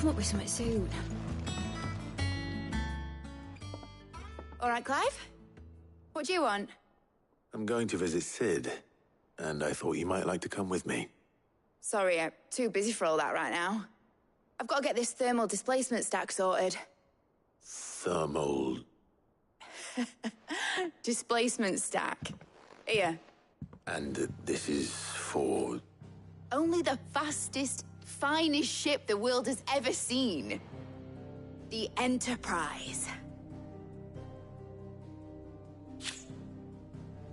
come up with something soon. All right, Clive? What do you want? I'm going to visit Sid, and I thought you might like to come with me. Sorry, I'm too busy for all that right now. I've got to get this thermal displacement stack sorted. Thermal... Displacement stack. Here. And this is for... Only the fastest, finest ship the world has ever seen. The Enterprise.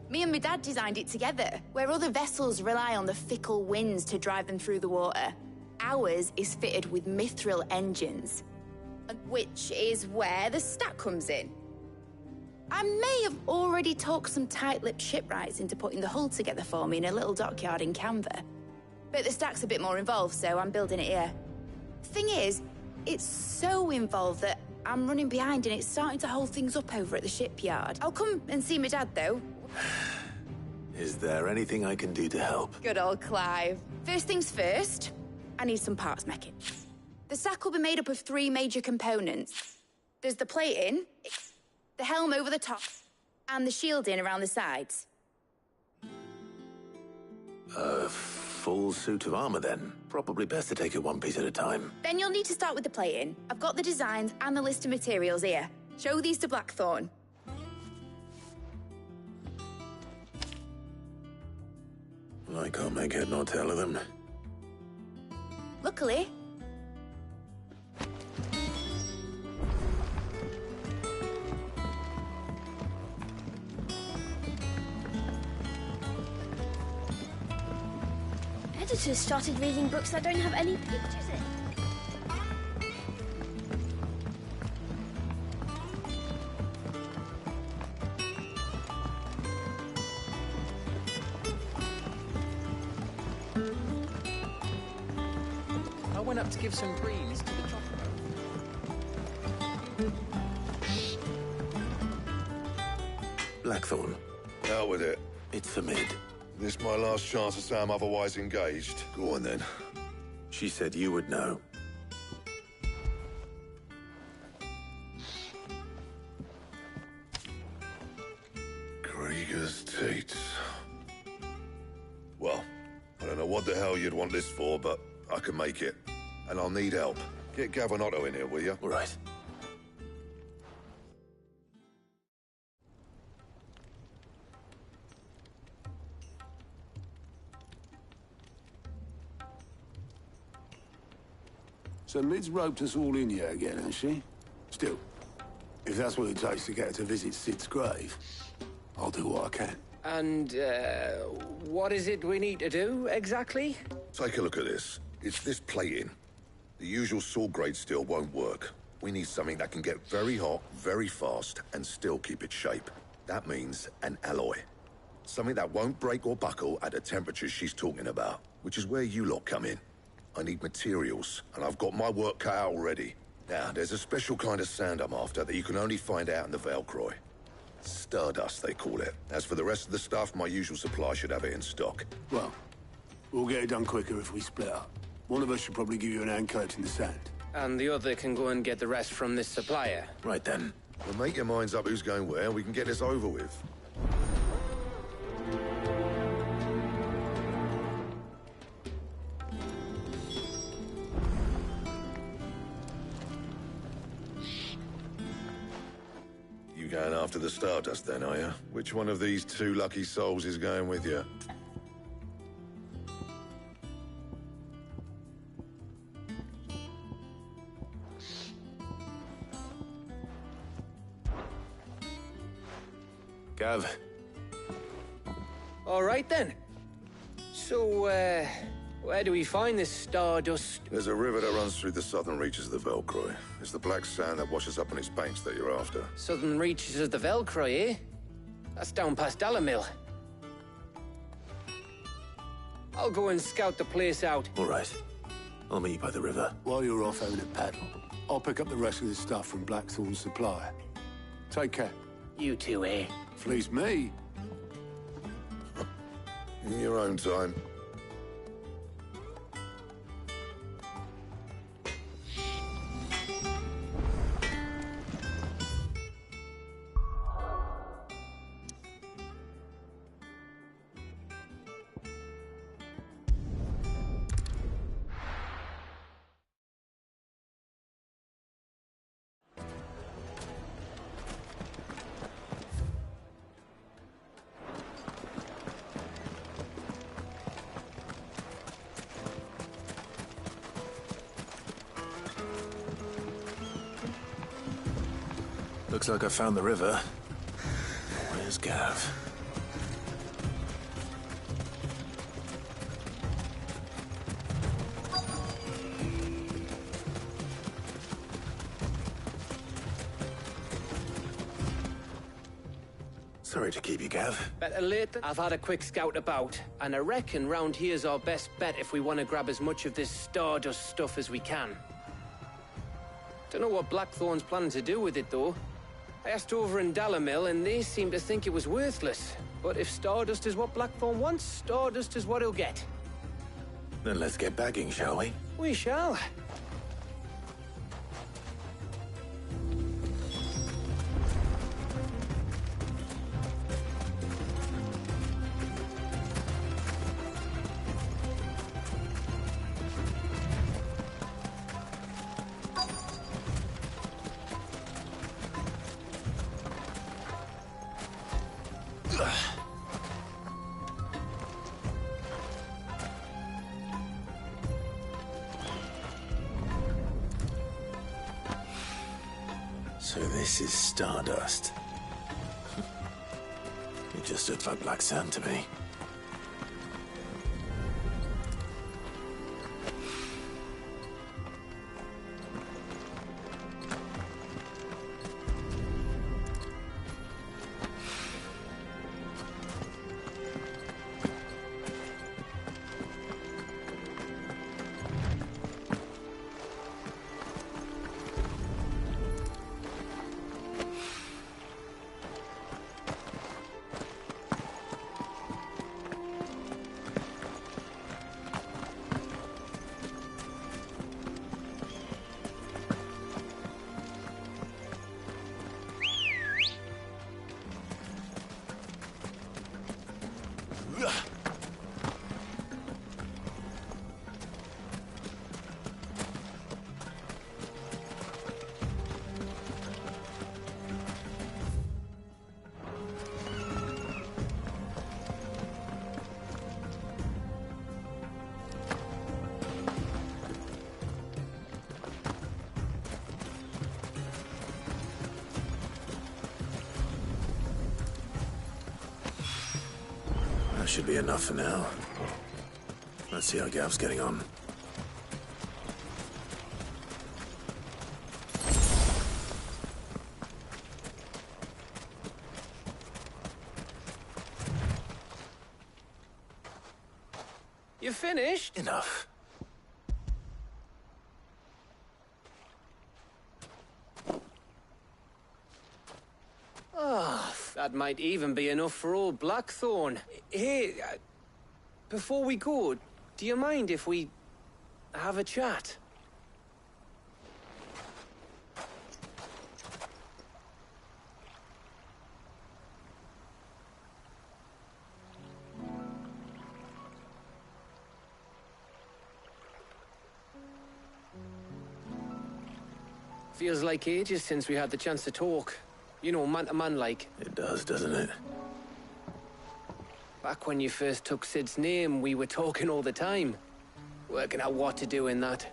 Me and my dad designed it together. Where other vessels rely on the fickle winds to drive them through the water, ours is fitted with mithril engines. Which is where the stack comes in. I may have already talked some tight-lipped shipwrights into putting the hull together for me in a little dockyard in Canva. But the stack's a bit more involved, so I'm building it here. Thing is, it's so involved that I'm running behind and it's starting to hold things up over at the shipyard. I'll come and see my dad, though. Is there anything I can do to help? Good old Clive. First things first, I need some parts meching. The stack will be made up of 3 major components. There's the plating, the helm over the top, and the shielding around the sides. A full suit of armor, then. Probably best to take it one piece at a time. Then you'll need to start with the plating. I've got the designs and the list of materials here. Show these to Blackthorn. I can't make head nor tail of them. Luckily, editors started reading books that don't have any pictures in. I went up to give some greens to the chocolate. Blackthorn, Out with it. it's for Mid. This my last chance to say I'm otherwise engaged. Go on then. She said you would know. Krieger's teats. Well, I don't know what the hell you'd want this for, but I can make it. And I'll need help. Get Gavin-Otto in here, will you? All right. So Mid's roped us all in here again, has she? Still, if that's what it takes to get her to visit Sid's grave, I'll do what I can. And, what is it we need to do, exactly? Take a look at this. It's this plating. The usual sword-grade steel won't work. We need something that can get very hot, very fast, and still keep its shape. That means an alloy. Something that won't break or buckle at the temperatures she's talking about, which is where you lot come in. I need materials, and I've got my work cut out already. Now, there's a special kind of sand I'm after that you can only find out in the Velcroy. Stardust, they call it. As for the rest of the stuff, my usual supply should have it in stock. Well, we'll get it done quicker if we split up. One of us should probably give you an hand coat in the sand. And the other can go and get the rest from this supplier. Right then. Well, make your minds up who's going where, and we can get this over with. You going after the Stardust then, are you? Which one of these 2 lucky souls is going with you? Gav, All right, then. So, where do we find this Stardust? There's a river that runs through the southern reaches of the Velcroy. It's the black sand that washes up on its banks that you're after. Southern reaches of the Velcroy, eh? That's down past Alamill. I'll go and scout the place out. all right. I'll meet you by the river. While you're off having a paddle, I'll pick up the rest of the stuff from Blackthorn's supplier. Take care. You two, eh? Fleece me. In your own time. Looks like I found the river. Where's Gav? Sorry to keep you, Gav. Better late than... I've had a quick scout about, and I reckon round here's our best bet if we want to grab as much of this Stardust stuff as we can. Don't know what Blackthorn's planning to do with it, though. I asked over in Dalamil, and they seem to think it was worthless. But if Stardust is what Blackthorn wants, Stardust is what he'll get. Then let's get bagging, shall we? We shall. So this is Stardust. It just looked like black sand to me. That should be enough for now. Let's see how Gav's getting on. You finished? Enough. That might even be enough for old Blackthorn. Hey, before we go, do you mind if we have a chat? Feels like ages since we had the chance to talk. You know, man to man like. It does, doesn't it? Back when you first took Sid's name, we were talking all the time. Working out what to do in that.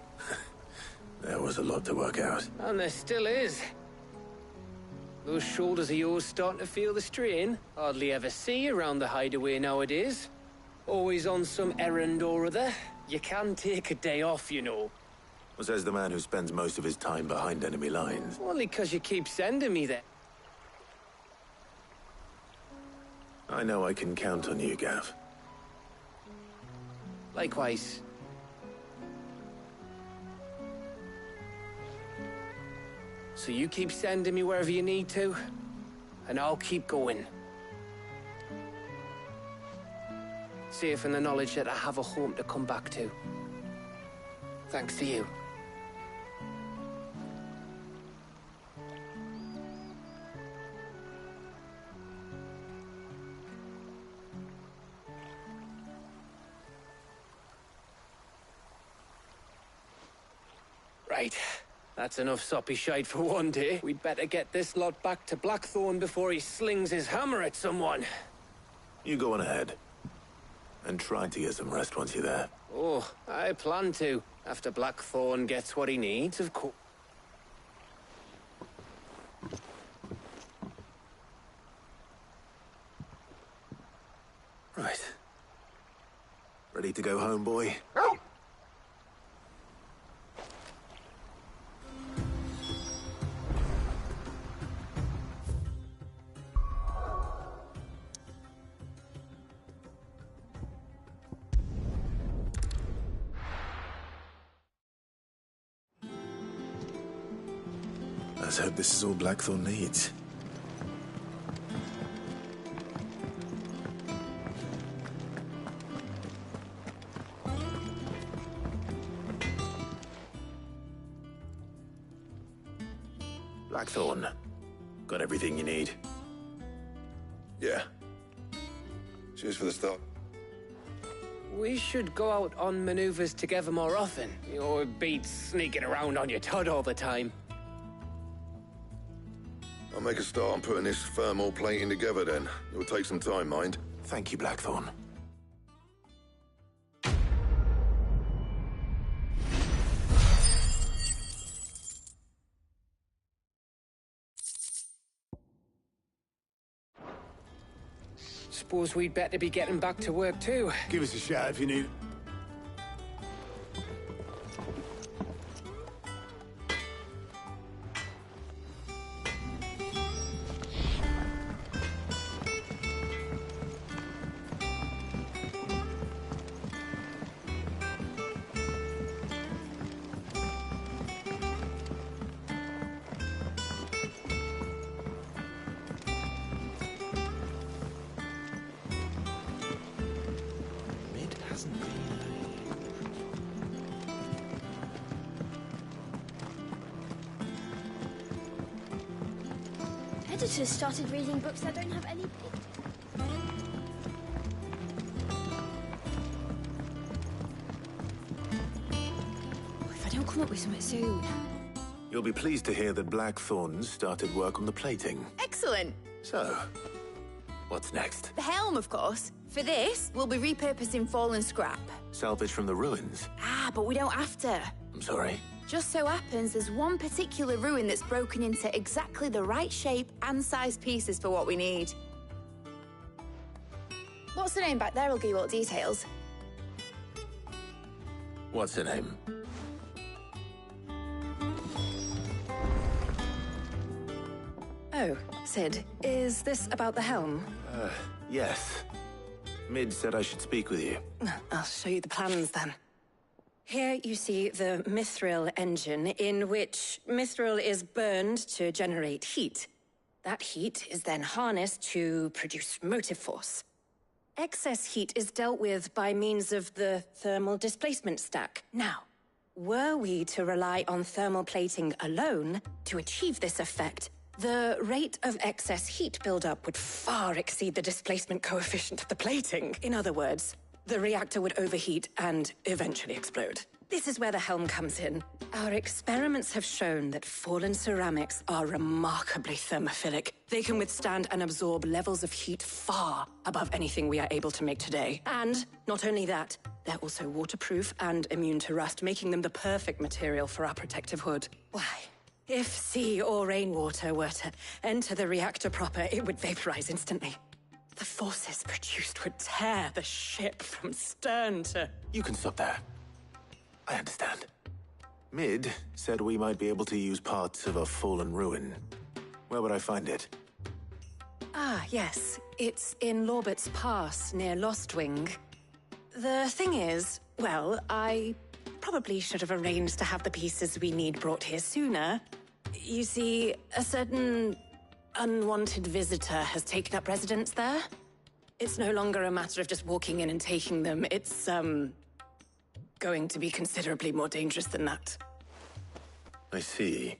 There was a lot to work out. And there still is. Those shoulders of yours starting to feel the strain. Hardly ever see you around the hideaway nowadays. Always on some errand or other. You can take a day off, you know. Says the man who spends most of his time behind enemy lines. Only 'cause you keep sending me there. I know I can count on you, Gav. Likewise. So you keep sending me wherever you need to, and I'll keep going. Safe in the knowledge that I have a home to come back to. Thanks to you. Right. That's enough soppy shite for one day. We'd better get this lot back to Blackthorn before he slings his hammer at someone. You go on ahead. And try to get some rest once you're there. Oh, I plan to. After Blackthorn gets what he needs, of course. Ready to go home, boy? Let's hope this is all Blackthorn needs. Blackthorn, got everything you need? Yeah. Cheers for the start. We should go out on maneuvers together more often. It beats sneaking around on your Todd all the time. I'll make a start on putting this thermal plating together then. It'll take some time, mind. Thank you, Blackthorn. Suppose we'd better be getting back to work too. Give us a shout if you need... Editors started reading books that don't have any pictures. If I don't come up with something soon. You'll be pleased to hear that Blackthorn started work on the plating. Excellent. So, what's next? The helm, of course. For this, we'll be repurposing fallen scrap. Salvage from the ruins? But we don't have to. I'm sorry. Just so happens there's one particular ruin that's broken into exactly the right shape and size pieces for what we need. What's the name back there? I'll give you all the details. What's her name? Oh, Sid, is this about the helm? Yes. Mid said I should speak with you. I'll show you the plans then. Here you see the mithril engine, in which mithril is burned to generate heat. That heat is then harnessed to produce motive force. Excess heat is dealt with by means of the thermal displacement stack. Now, were we to rely on thermal plating alone to achieve this effect, the rate of excess heat buildup would far exceed the displacement coefficient of the plating. In other words, the reactor would overheat and eventually explode. This is where the helm comes in. Our experiments have shown that fallen ceramics are remarkably thermophilic. They can withstand and absorb levels of heat far above anything we are able to make today. And not only that, they're also waterproof and immune to rust, making them the perfect material for our protective hood. Why? If sea or rainwater were to enter the reactor proper, it would vaporize instantly. The forces produced would tear the ship from stern to... You can stop there. I understand. Mid said we might be able to use parts of a fallen ruin. Where would I find it? Ah, yes. It's in Lorbert's Pass, near Lostwing. The thing is, well, I probably should have arranged to have the pieces we need brought here sooner. You see, a certain unwanted visitor has taken up residence there. It's no longer a matter of just walking in and taking them. It's, going to be considerably more dangerous than that. I see.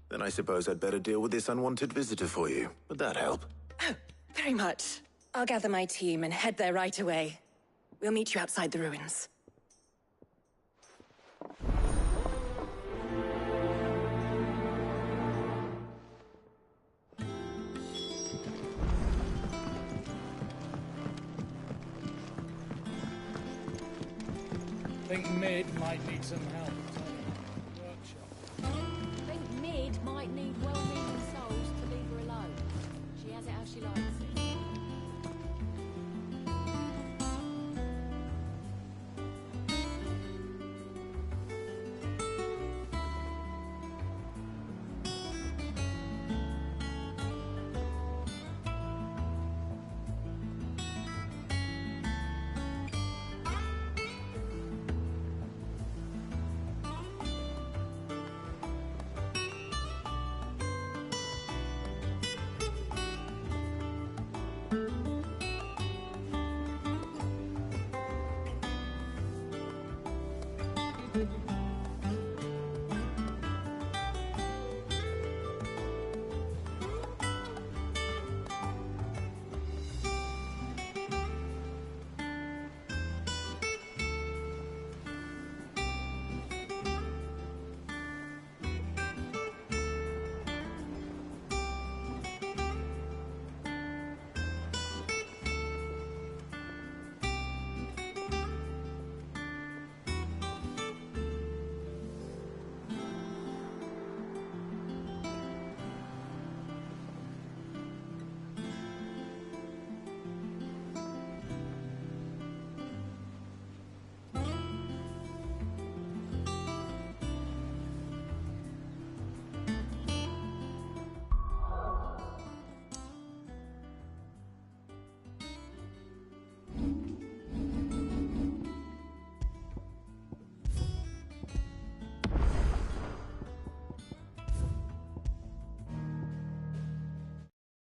Then I suppose I'd better deal with this unwanted visitor for you. Would that help? Oh, very much. I'll gather my team and head there right away. We'll meet you outside the ruins. Think Mid might need some help.